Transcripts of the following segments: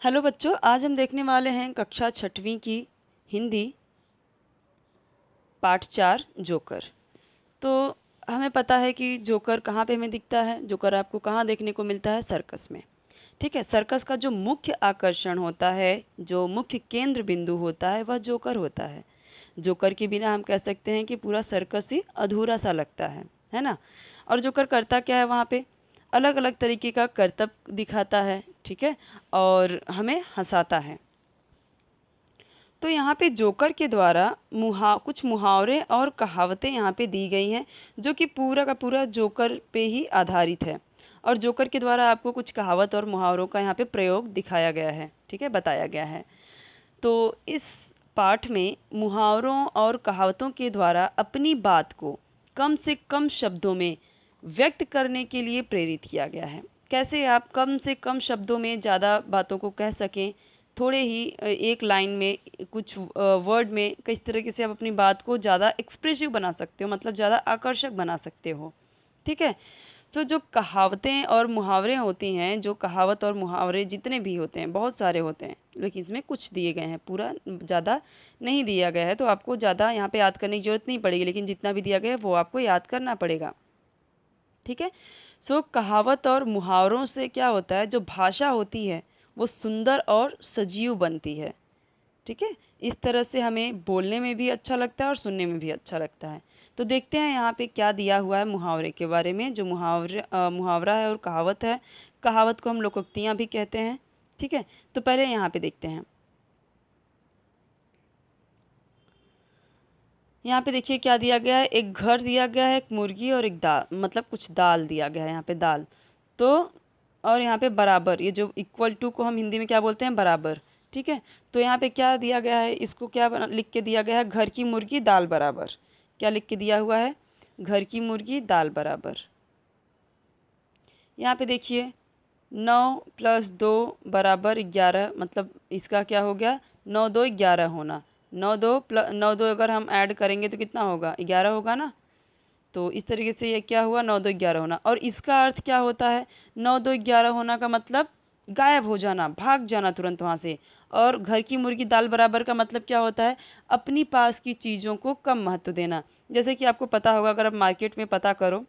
Hello बच्चों, आज हम देखने वाले हैं कक्षा छठवीं की हिंदी पाठ 4 जोकर। तो हमें पता है कि जोकर कहाँ पे हमें दिखता है। जोकर आपको कहाँ देखने को मिलता है? सर्कस में। ठीक है, सर्कस का जो मुख्य आकर्षण होता है, जो मुख्य केंद्र बिंदु होता है, वह जोकर होता है। जोकर के बिना हम कह सकते हैं कि पूरा सर्कस ही अधूरा सा लगता है ना। और जोकर करता क्या है? वहाँ पे अलग अलग तरीके का करतब दिखाता है, ठीक है, और हमें हंसाता है। तो यहाँ पे जोकर के द्वारा कुछ मुहावरे और कहावतें यहाँ पे दी गई हैं, जो कि पूरा का पूरा जोकर पे ही आधारित है। और जोकर के द्वारा आपको कुछ कहावत और मुहावरों का यहाँ पे प्रयोग दिखाया गया है, ठीक है, बताया गया है। तो इस पाठ में मुहावरों और कहावतों के द्वारा अपनी बात को कम से कम शब्दों में व्यक्त करने के लिए प्रेरित किया गया है। कैसे आप कम से कम शब्दों में ज़्यादा बातों को कह सकें, थोड़े ही एक लाइन में, कुछ वर्ड में, किस तरीके से आप अपनी बात को ज़्यादा एक्सप्रेसिव बना सकते हो, मतलब ज़्यादा आकर्षक बना सकते हो। ठीक है। जो कहावतें और मुहावरे होती हैं, जो कहावत और मुहावरे जितने भी होते हैं, बहुत सारे होते हैं, लेकिन इसमें कुछ दिए गए हैं, पूरा ज़्यादा नहीं दिया गया है, तो आपको ज़्यादा यहाँ पे याद करने की ज़रूरत नहीं पड़ेगी, लेकिन जितना भी दिया गया है वो आपको याद करना पड़ेगा। ठीक है। कहावत और मुहावरों से क्या होता है, जो भाषा होती है वो सुंदर और सजीव बनती है। ठीक है। इस तरह से हमें बोलने में भी अच्छा लगता है और सुनने में भी अच्छा लगता है। तो देखते हैं यहाँ पे क्या दिया हुआ है मुहावरे के बारे में। जो मुहावरा है और कहावत है, कहावत को हम लोकोक्तियाँ भी कहते हैं। ठीक है। तो पहले यहाँ पे देखते हैं। यहाँ पे देखिए क्या दिया गया है। एक घर दिया गया है, एक मुर्गी और एक दाल, मतलब कुछ दाल दिया गया है यहाँ पे, दाल। तो और यहाँ पे बराबर, ये जो इक्वल टू को हम हिंदी में क्या बोलते हैं? बराबर। ठीक है। तो यहाँ पे क्या दिया गया है, इसको क्या लिख के दिया गया है? घर की मुर्गी दाल बराबर। क्या लिख के दिया हुआ है? घर की मुर्गी दाल बराबर। यहाँ पे देखिए 9+2 बराबर 11, मतलब इसका क्या हो गया? 9 2 11 होना। 9 2 अगर हम ऐड करेंगे तो कितना होगा? 11 होगा ना। तो इस तरीके से ये क्या हुआ? 9 2 11 होना। और इसका अर्थ क्या होता है? 9 2 11 होना का मतलब गायब हो जाना, भाग जाना तुरंत वहाँ से। और घर की मुर्गी दाल बराबर का मतलब क्या होता है? अपनी पास की चीज़ों को कम महत्व देना। जैसे कि आपको पता होगा, अगर आप मार्केट में पता करो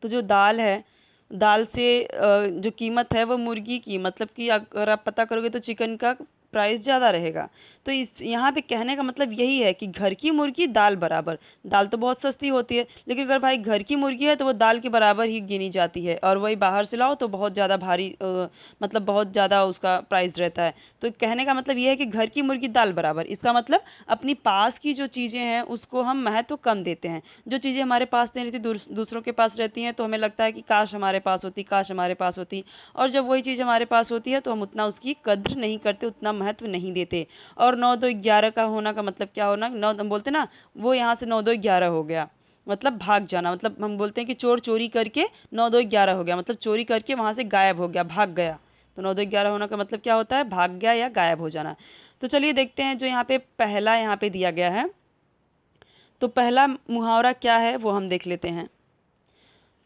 तो जो दाल है, दाल से जो कीमत है वो मुर्गी की, मतलब कि अगर आप पता करोगे तो चिकन का प्राइस ज़्यादा रहेगा। तो इस यहाँ पे कहने का मतलब यही है कि घर की मुर्गी दाल बराबर। दाल तो बहुत सस्ती होती है, लेकिन अगर भाई घर की मुर्गी है तो वो दाल के बराबर ही गिनी जाती है, और वही बाहर से लाओ तो बहुत ज़्यादा भारी, मतलब बहुत ज़्यादा उसका प्राइस रहता है। तो कहने का मतलब ये है कि घर की मुर्गी दाल बराबर, इसका मतलब अपनी पास की जो चीज़ें हैं उसको हम महत्व कम देते हैं। जो चीज़ें हमारे पास नहीं रहती, दूसरों के पास रहती हैं, तो हमें लगता है कि काश हमारे पास होती, काश हमारे पास होती। और जब वही चीज़ हमारे पास होती है तो हम उतना उसकी कद्र नहीं करते, उतना महत्व नहीं देते। और 9 2 11 का होना का मतलब क्या होना? 9 हम बोलते ना, वो यहाँ से 9 2 11 हो गया, मतलब भाग जाना। मतलब हम बोलते हैं कि चोर चोरी करके 9 2 11 हो गया, मतलब चोरी करके वहाँ से गायब हो गया, भाग गया। तो 9 2 11 होना का मतलब क्या होता है? भाग गया या गायब हो जाना। तो चलिए देखते हैं जो यहाँ पे पहला यहाँ पे दिया गया है। तो पहला मुहावरा क्या है वो हम देख लेते हैं।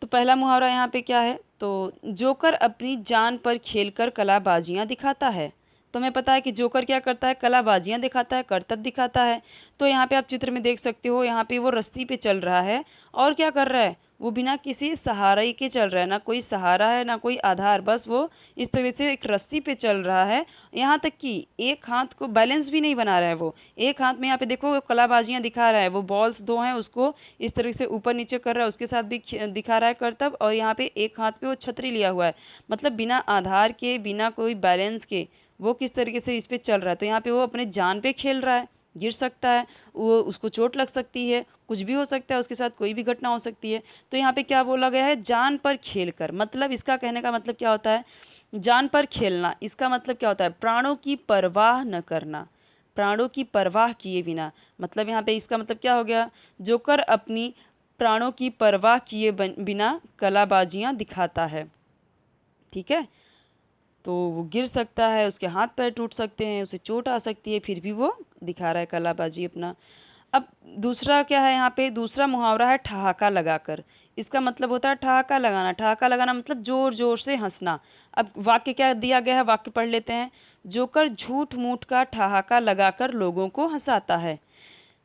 तो पहला मुहावरा यहाँ पे क्या है? तो जोकर अपनी जान पर खेलकर कलाबाजियाँ दिखाता है। तो हमें पता है कि जोकर क्या करता है? कलाबाजियाँ दिखाता है, करतब दिखाता है। तो यहाँ पे आप चित्र में देख सकते हो, यहाँ पे वो रस्सी पे चल रहा है और क्या कर रहा है? वो बिना किसी सहारे के चल रहा है, ना कोई सहारा है ना कोई आधार, बस वो इस तरह से एक रस्सी पे चल रहा है। यहाँ तक कि एक हाथ को बैलेंस भी नहीं बना रहा है वो। एक हाथ में यहाँ पे देखो कलाबाजियाँ दिखा रहा है, वो बॉल्स दो हैं उसको इस तरह से ऊपर नीचे कर रहा है, उसके साथ भी दिखा रहा है करतब। और यहाँ पे एक हाथ पे वो छतरी लिया हुआ है, मतलब बिना आधार के, बिना कोई बैलेंस के वो किस तरीके से इस पे चल रहा है। तो यहाँ पे वो अपने जान पे खेल रहा है, गिर सकता है, वो उसको चोट लग सकती है, कुछ भी हो सकता है, उसके साथ कोई भी घटना हो सकती है। तो यहाँ पे क्या बोला गया है? जान पर खेल कर, मतलब इसका कहने का मतलब क्या होता है? जान पर खेलना, इसका मतलब क्या होता है? प्राणों की परवाह न करना, प्राणों की परवाह किए बिना। मतलब यहाँ पे इसका मतलब क्या हो गया? जोकर अपनी प्राणों की परवाह किए बिना कलाबाजियाँ दिखाता है। ठीक है। तो वो गिर सकता है, उसके हाथ पैर टूट सकते हैं, उसे चोट आ सकती है, फिर भी वो दिखा रहा है कलाबाजी अपना। अब दूसरा क्या है? यहाँ पे दूसरा मुहावरा है ठहाका लगाकर। इसका मतलब होता है ठहाका लगाना। ठहाका लगाना मतलब जोर जोर से हंसना। अब वाक्य क्या दिया गया है, वाक्य पढ़ लेते हैं। जोकर झूठ मूठ का ठहाका लगाकर लोगों को हंसाता है।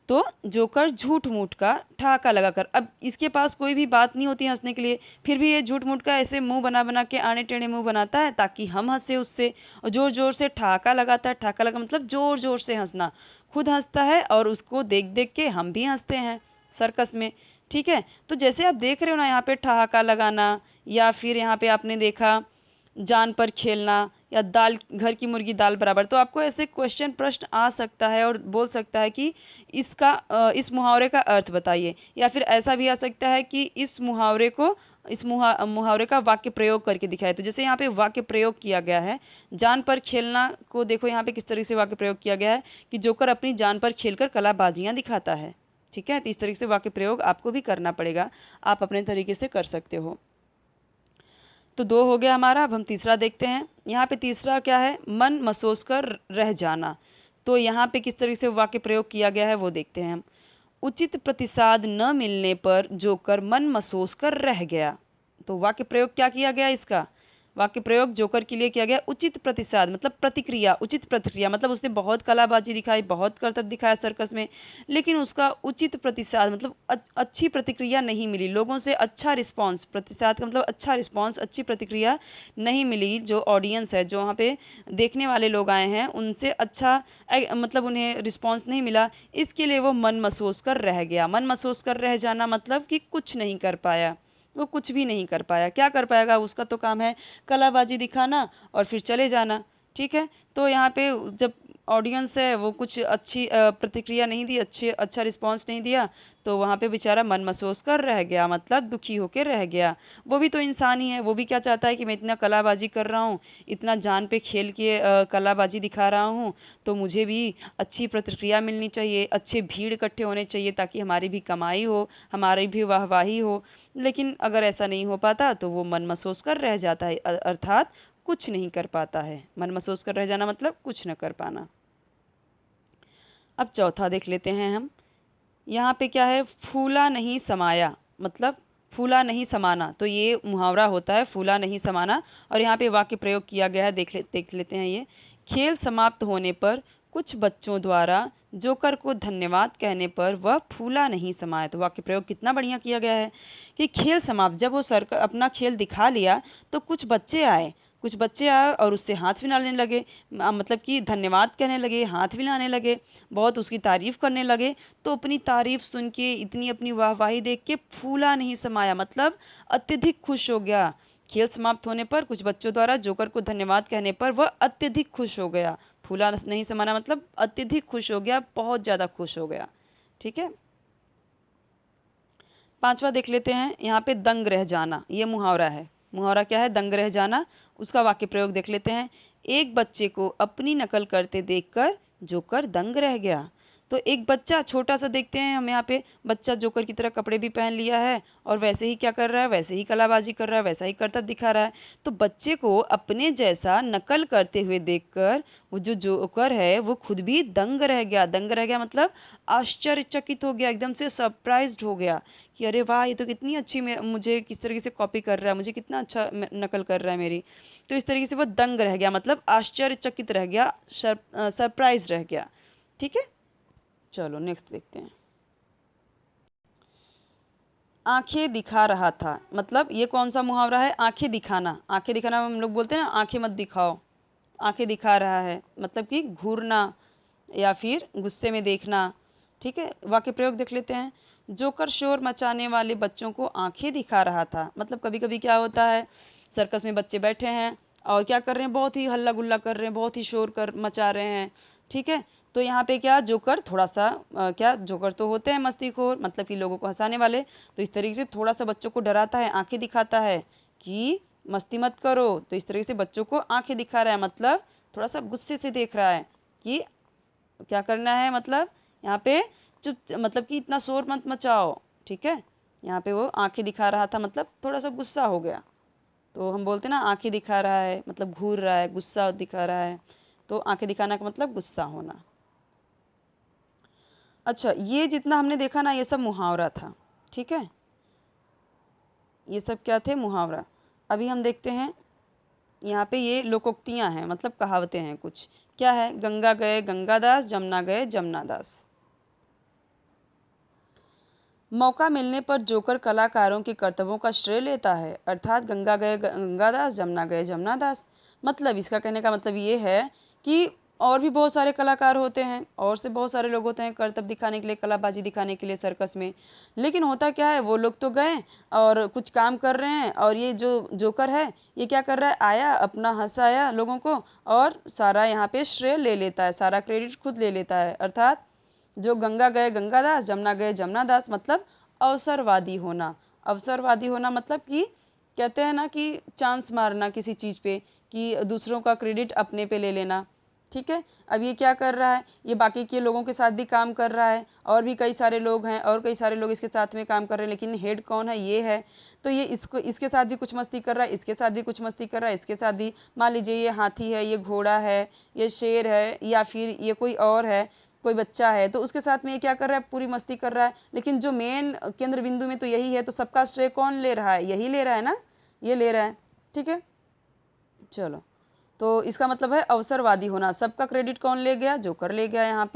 तो जोकर झूठ मूठ का ठहाका लगाकर, अब इसके पास कोई भी बात नहीं होती हंसने के लिए, फिर भी ये झूठ मूठ का ऐसे मुंह बना बना के आड़े टेढ़े मुंह बनाता है ताकि हम हंसे उससे, और जोर जोर से ठहाका लगाता है। ठहाका लगा मतलब जोर जोर से हंसना, खुद हंसता है और उसको देख देख के हम भी हंसते हैं सर्कस में। ठीक है, तो जैसे आप देख रहे हो ना यहाँ पे ठहाका लगाना, या फिर यहाँ पे आपने देखा जान पर खेलना, या दाल घर की मुर्गी दाल बराबर, तो आपको ऐसे क्वेश्चन प्रश्न आ सकता है और बोल सकता है कि इस मुहावरे का अर्थ बताइए। या फिर ऐसा भी आ सकता है कि इस मुहावरे को मुहावरे का वाक्य प्रयोग करके दिखाए। तो जैसे यहाँ पे वाक्य प्रयोग किया गया है, जान पर खेलना को देखो यहाँ पे किस तरीके से वाक्य प्रयोग किया गया है कि जोकर अपनी जान पर खेलकर कलाबाजियाँ दिखाता है। ठीक है, तो इस तरीके से वाक्य प्रयोग आपको भी करना पड़ेगा, आप अपने तरीके से कर सकते हो। तो 2 हो गया हमारा। अब हम तीसरा देखते हैं। यहाँ पे तीसरा क्या है, मन मसोस कर रह जाना। तो यहाँ पे किस तरीके से वाक्य प्रयोग किया गया है वो देखते हैं हम। उचित प्रतिसाद न मिलने पर जोकर मन मसोस कर रह गया। तो वाक्य प्रयोग क्या किया गया इसका, वाक्य प्रयोग जोकर के लिए किया गया उचित प्रतिसाद मतलब प्रतिक्रिया। उचित प्रतिक्रिया मतलब उसने बहुत कलाबाजी दिखाई, बहुत करतब दिखाया सर्कस में, लेकिन उसका उचित प्रतिसाद मतलब अच्छी प्रतिक्रिया नहीं मिली, लोगों से अच्छा रिस्पांस, प्रतिसाद का मतलब अच्छा रिस्पांस, अच्छी प्रतिक्रिया नहीं मिली। जो ऑडियंस है, जो वहाँ पे देखने वाले लोग आए हैं, उनसे अच्छा मतलब उन्हें रिस्पॉन्स नहीं मिला, इसके लिए वो मन मसोस कर रह गया। मन मसोस कर रह जाना मतलब कि कुछ नहीं कर पाया, वो कुछ भी नहीं कर पाया। क्या कर पाएगा, उसका तो काम है कलाबाजी दिखाना और फिर चले जाना। ठीक है, तो यहाँ पे जब ऑडियंस है वो कुछ अच्छी प्रतिक्रिया नहीं दी, अच्छा रिस्पांस नहीं दिया, तो वहाँ पे बेचारा मन मसोस कर रह गया, मतलब दुखी होकर रह गया। वो भी तो इंसान ही है, वो भी क्या चाहता है कि मैं इतना कलाबाजी कर रहा हूँ, इतना जान पे खेल के कलाबाजी दिखा रहा हूँ, तो मुझे भी अच्छी प्रतिक्रिया मिलनी चाहिए, अच्छे भीड़ इकट्ठे होने चाहिए ताकि हमारी भी कमाई हो, हमारी भी वाहवाही हो। लेकिन अगर ऐसा नहीं हो पाता तो वो मन मसोस कर रह जाता है, अर्थात कुछ नहीं कर पाता है। मन मसोस कर रह जाना मतलब कुछ न कर पाना। अब चौथा देख लेते हैं हम। यहाँ पे क्या है, फूला नहीं समाया, मतलब फूला नहीं समाना। तो ये मुहावरा होता है फूला नहीं समाना, और यहाँ पे वाक्य प्रयोग किया गया है, देख लेते हैं ये। खेल समाप्त होने पर कुछ बच्चों द्वारा जोकर को धन्यवाद कहने पर वह फूला नहीं समाया। तो वाक्य प्रयोग कितना बढ़िया किया गया है कि खेल समाप्त, जब वो सर अपना खेल दिखा लिया तो कुछ बच्चे आए और उससे हाथ भी मिलाने लगे, मतलब कि धन्यवाद कहने लगे, हाथ भी मिलाने लगे, बहुत उसकी तारीफ़ करने लगे। तो अपनी तारीफ़ सुन के, इतनी अपनी वाहवाही देख के फूला नहीं समाया, मतलब अत्यधिक खुश हो गया। खेल समाप्त होने पर कुछ बच्चों द्वारा जोकर को धन्यवाद कहने पर वह अत्यधिक खुश हो गया। फूला नहीं समाना मतलब अत्यधिक खुश हो गया, बहुत ज़्यादा खुश हो गया। ठीक है, पांचवा देख लेते हैं। यहाँ पे दंग रह जाना, ये मुहावरा है। मुहावरा क्या है, दंग रह जाना। उसका वाक्य प्रयोग देख लेते हैं। एक बच्चे को अपनी नकल करते देखकर जोकर दंग रह गया। तो एक बच्चा छोटा सा देखते हैं हम यहाँ पे, बच्चा जोकर की तरह कपड़े भी पहन लिया है और वैसे ही क्या कर रहा है, वैसे ही कलाबाजी कर रहा है, वैसा ही करतब दिखा रहा है। तो बच्चे को अपने जैसा नकल करते हुए देखकर वो जो जोकर है वो खुद भी दंग रह गया। दंग रह गया मतलब आश्चर्यचकित हो गया, एकदम से सरप्राइज्ड हो गया कि अरे वाह, ये तो कितनी अच्छी मुझे किस तरीके से कॉपी कर रहा है, मुझे कितना अच्छा नकल कर रहा है मेरी। तो इस तरीके से वो दंग रह गया, मतलब आश्चर्यचकित रह गया, सरप्राइज रह गया। ठीक है, चलो नेक्स्ट देखते हैं। आंखें दिखा रहा था, मतलब ये कौन सा मुहावरा है, आंखें दिखाना। आंखें दिखाना हम लोग बोलते हैं ना, आंखें मत दिखाओ, आंखें दिखा रहा है मतलब कि घूरना या फिर गुस्से में देखना। ठीक है, वाक्य प्रयोग देख लेते हैं। जोकर शोर मचाने वाले बच्चों को आंखें दिखा रहा था, मतलब कभी कभी क्या होता है, सर्कस में बच्चे बैठे हैं और क्या कर रहे हैं, बहुत ही हल्ला गुल्ला कर रहे हैं, बहुत ही शोर कर मचा रहे हैं। ठीक है, तो यहाँ पे क्या, जोकर थोड़ा सा क्या, जोकर तो होते हैं मस्तीखोर, मतलब कि लोगों को हंसाने वाले, तो इस तरीके से थोड़ा सा बच्चों को डराता है, आंखें दिखाता है कि मस्ती मत करो। तो इस तरीके से बच्चों को आंखें दिखा रहा है, मतलब थोड़ा सा गुस्से से देख रहा है कि क्या करना है, मतलब यहाँ पे चुप, मतलब कि इतना शोर मत मचाओ। ठीक है, यहाँ पे वो आंखें दिखा रहा था मतलब थोड़ा सा गुस्सा हो गया। तो हम बोलते हैं ना, आंखें दिखा रहा है मतलब घूर रहा है, गुस्सा दिखा रहा है। तो आंखें दिखाना का मतलब गुस्सा होना। अच्छा, ये जितना हमने देखा ना, ये सब मुहावरा था। ठीक है, ये सब क्या थे? मुहावरा। अभी हम देखते हैं यहाँ पे ये लोकोक्तियाँ हैं, मतलब कहावतें हैं कुछ। क्या है? गंगा गए गंगादास, जमुना गए जमुनादास। मौका मिलने पर जोकर कलाकारों के कर्तव्यों का श्रेय लेता है, अर्थात गंगा गए गंगादास, जमुना गए जमुनादास। मतलब इसका कहने का मतलब ये है कि और भी बहुत सारे कलाकार होते हैं, और से बहुत सारे लोग होते हैं कर्तव्य दिखाने के लिए, कलाबाजी दिखाने के लिए सर्कस में। लेकिन होता क्या है, वो लोग तो गए और कुछ काम कर रहे हैं, और ये जो जोकर है ये क्या कर रहा है? आया, अपना हंसाया लोगों को, और सारा यहाँ पे श्रेय ले लेता है, सारा क्रेडिट खुद ले लेता है। अर्थात जो गंगा गए गंगादास, जमुना गए जमुनादास, मतलब अवसरवादी होना। अवसरवादी होना मतलब कि कहते हैं ना कि चांस मारना किसी चीज़ पे, कि दूसरों का क्रेडिट अपने पे ले लेना। ठीक है, अब ये क्या कर रहा है? ये बाकी के लोगों के साथ भी काम कर रहा है, और भी कई सारे लोग हैं, और कई सारे लोग इसके साथ में काम कर रहे हैं, लेकिन हेड कौन है? ये है। तो ये इसको, इसके साथ भी कुछ मस्ती कर रहा है, इसके साथ भी कुछ मस्ती कर रहा है, इसके साथ भी। मान लीजिए ये हाथी है, ये घोड़ा है, ये शेर है, या फिर ये कोई और है, कोई बच्चा है, तो उसके साथ में ये क्या कर रहा है? पूरी मस्ती कर रहा है। लेकिन जो मेन केंद्र बिंदु में तो यही है, तो सबका श्रेय कौन ले रहा है? यही ले रहा है ना, ये ले रहा है। ठीक है, चलो, तो इसका मतलब है अवसरवादी होना। सबका क्रेडिट कौन ले गया? जोकर ले गया यहाँ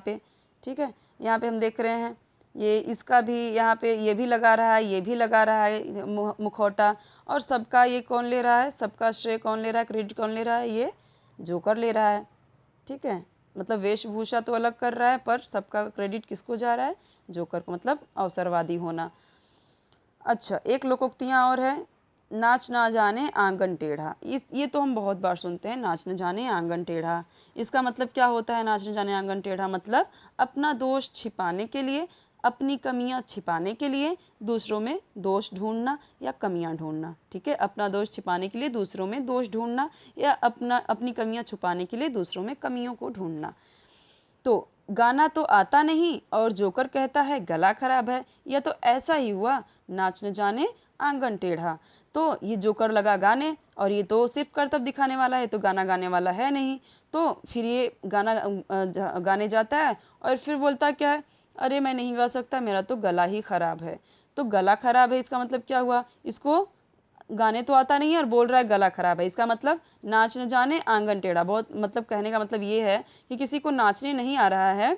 पे। ठीक है, यहाँ पे हम देख रहे हैं ये इसका भी यहाँ पे ये भी लगा रहा है, ये भी लगा रहा है मुखौटा, और सबका ये कौन ले रहा है? सबका श्रेय कौन ले रहा है? क्रेडिट कौन ले रहा है? ये जोकर ले रहा है। ठीक है, मतलब वेशभूषा तो अलग कर रहा है, पर सबका क्रेडिट किसको जा रहा है? जोकर को, मतलब अवसरवादी होना। अच्छा, एक लोकोक्तियाँ और है, नाच ना जाने आंगन टेढ़ा। ये तो हम बहुत बार सुनते हैं, नाच न जाने आंगन टेढ़ा। इसका मतलब क्या होता है? नाच न जाने आंगन टेढ़ा मतलब अपना दोष छिपाने के लिए, अपनी कमियां छिपाने के लिए दूसरों में दोष ढूंढना या कमियां ढूंढना। ठीक है, अपना दोष छिपाने के लिए दूसरों में दोष ढूंढना, या अपनी कमियां छुपाने के लिए दूसरों में कमियों को ढूंढना। तो गाना तो आता नहीं और जोकर कहता है गला खराब है, या तो ऐसा ही हुआ, नाच न जाने आंगन टेढ़ा। तो ये जोकर लगा गाने, और ये तो सिर्फ कर्तव्य दिखाने वाला है, तो गाना गाने वाला है नहीं। तो फिर ये गाना गाने जाता है, और फिर बोलता क्या है? अरे मैं नहीं गा सकता, मेरा तो गला ही खराब है। तो गला खराब है, इसका मतलब क्या हुआ? इसको गाने तो आता नहीं है और बोल रहा है गला खराब है। इसका मतलब नाच न जाने आंगन टेढ़ा। बहुत मतलब कहने का मतलब ये है कि किसी को नाचने नहीं आ रहा है,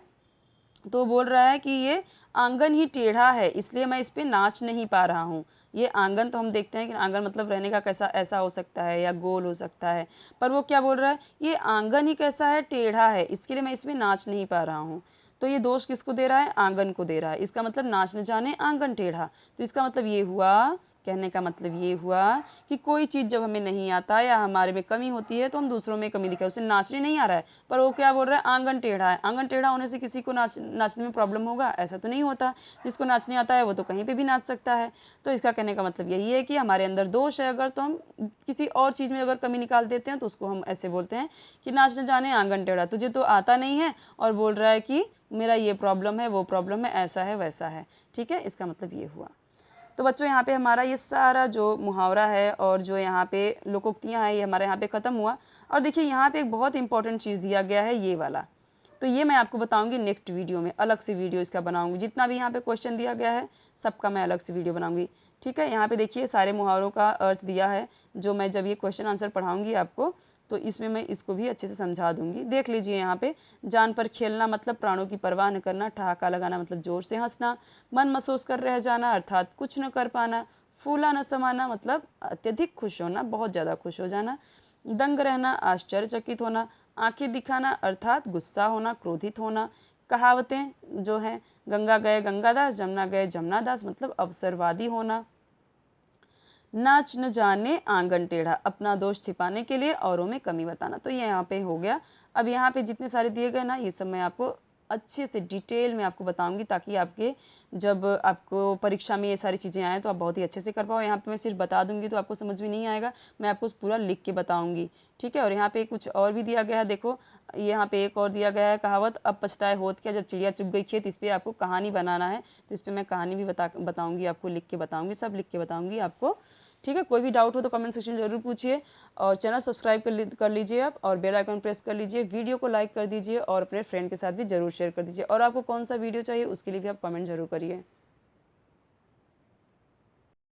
तो बोल रहा है कि ये आंगन ही टेढ़ा है, इसलिए मैं इस पे नाच नहीं पा रहा हूँ। ये आंगन तो हम देखते हैं कि आंगन मतलब रहने का कैसा, ऐसा हो सकता है या गोल हो सकता है, पर वो क्या बोल रहा है? ये आंगन ही कैसा है? टेढ़ा है, इसके लिए मैं इसमें नाच नहीं पा रहा हूँ। तो ये दोष किसको दे रहा है? आंगन को दे रहा है। इसका मतलब नाच न जाने आंगन टेढ़ा। तो इसका मतलब ये हुआ, कहने का मतलब ये हुआ कि कोई चीज़ जब हमें नहीं आता या हमारे में कमी होती है, तो हम दूसरों में कमी दिखाए। उसे नाचने नहीं आ रहा है, पर वो क्या बोल रहा है? आंगन टेढ़ा है। आंगन टेढ़ा होने से किसी को नाचने में प्रॉब्लम होगा? ऐसा तो नहीं होता। जिसको नाचने आता है वो तो कहीं पे भी नाच सकता है। तो इसका कहने का मतलब यही है कि हमारे अंदर दोष है अगर, तो हम किसी और चीज़ में अगर कमी निकाल देते हैं, तो उसको हम ऐसे बोलते हैं कि नाच न जाने आंगन टेढ़ा। तुझे तो आता नहीं है और बोल रहा है कि मेरा ये प्रॉब्लम है, वो प्रॉब्लम है, ऐसा है, वैसा है। ठीक है, इसका मतलब ये हुआ। तो बच्चों, यहाँ पे हमारा ये सारा जो मुहावरा है और जो यहाँ पे लोकोक्तियाँ हैं, ये हमारे यहाँ पे ख़त्म हुआ। और देखिए यहाँ पे एक बहुत इंपॉर्टेंट चीज़ दिया गया है, ये वाला। तो ये मैं आपको बताऊंगी नेक्स्ट वीडियो में, अलग से वीडियो इसका बनाऊंगी। जितना भी यहाँ पे क्वेश्चन दिया गया है सबका मैं अलग से वीडियो बनाऊंगी। ठीक है, यहाँ पे देखिए सारे मुहावरों का अर्थ दिया है, जो मैं जब ये क्वेश्चन आंसर पढ़ाऊँगी आपको, तो इसमें मैं इसको भी अच्छे से समझा दूंगी। देख लीजिए यहाँ पे, जान पर खेलना मतलब प्राणों की परवाह न करना, ठहाका लगाना मतलब जोर से हंसना, मन महसूस कर रह जाना अर्थात कुछ न कर पाना, फूला न समाना मतलब अत्यधिक खुश होना, बहुत ज़्यादा खुश हो जाना, दंग रहना आश्चर्यचकित होना, आंखें दिखाना अर्थात गुस्सा होना, क्रोधित होना। कहावतें जो हैं, गंगा गए गंगादास, जमुना गए जमुनादास मतलब अवसरवादी होना। नाच न जाने आंगन टेढ़ा, अपना दोष छिपाने के लिए औरों में कमी बताना। तो ये यहाँ पे हो गया। अब यहाँ पे जितने सारे दिए गए ना, ये सब मैं आपको अच्छे से डिटेल में आपको बताऊंगी, ताकि आपके जब आपको परीक्षा में ये सारी चीज़ें आएँ तो आप बहुत ही अच्छे से कर पाओ। यहाँ पे मैं सिर्फ बता दूंगी तो आपको समझ में नहीं आएगा, मैं आपको पूरा लिख के बताऊंगी। ठीक है, और यहाँ पे कुछ और भी दिया गया है। देखो यहाँ पे एक और दिया गया है कहावत, अब पछताए होत क्या जब चिड़िया चुग गई खेत। इस पर आपको कहानी बनाना है, तो इस पर मैं कहानी भी बताऊँगी आपको, लिख के बताऊँगी, सब लिख के बताऊँगी आपको। ठीक है, कोई भी डाउट हो तो कमेंट सेक्शन जरूर पूछिए, और चैनल सब्सक्राइब कर लीजिए आप, और बेल आइकन प्रेस कर लीजिए, वीडियो को लाइक कर दीजिए, और अपने फ्रेंड के साथ भी जरूर शेयर कर दीजिए। और आपको कौन सा वीडियो चाहिए उसके लिए भी आप कमेंट जरूर करिए।